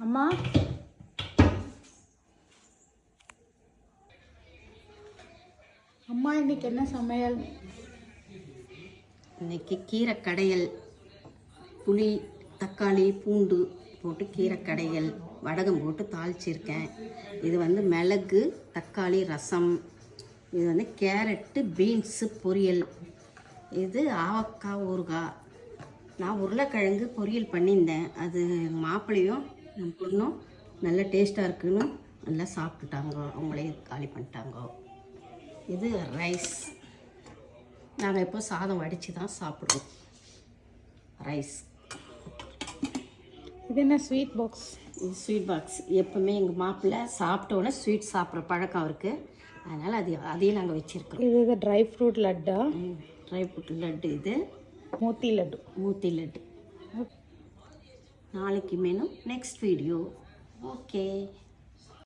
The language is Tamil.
அம்மா அம்மா இன்னைக்கு என்ன சமையல்? இன்னைக்கு கீரை கடையல், புளி தக்காளி பூண்டு போட்டு கீரை கடையல், வடகம் போட்டு தாளிச்சிருக்கேன். இது வந்து மிளகு தக்காளி ரசம், இது வந்து கேரட்டு பீன்ஸு பொரியல், இது ஆவக்காய் ஊறுகாய். நான் உருளைக்கிழங்கு பொரியல் பண்ணியிருந்தேன். அது மாப்பிள்ளையும் என் பொண்ணும் நல்ல டேஸ்ட்டாக இருக்குன்னு நல்லா சாப்பிட்டுட்டாங்க, அவங்களே காலி பண்ணிட்டாங்க. இது ரைஸ், நாங்கள் எப்போ சாதம் வடித்து தான் சாப்பிடுவோம். ரைஸ். இது என்ன ஸ்வீட் பாக்ஸ்? இது ஸ்வீட் பாக்ஸ். எப்போவுமே எங்கள் மாப்பிள்ளை சாப்பிட்டோன்னே ஸ்வீட் சாப்பிட்ற பழக்கம் இருக்குது, அதனால் அதையும் நாங்கள் வச்சுருக்கோம். இது ட்ரை ஃப்ரூட் லட்டா? Dry fruit laddu. இது மோத்தி லட்டு. மூத்தி லட்டு. நாளைக்கு மேலும் நெக்ஸ்ட் வீடியோ. ஓகே.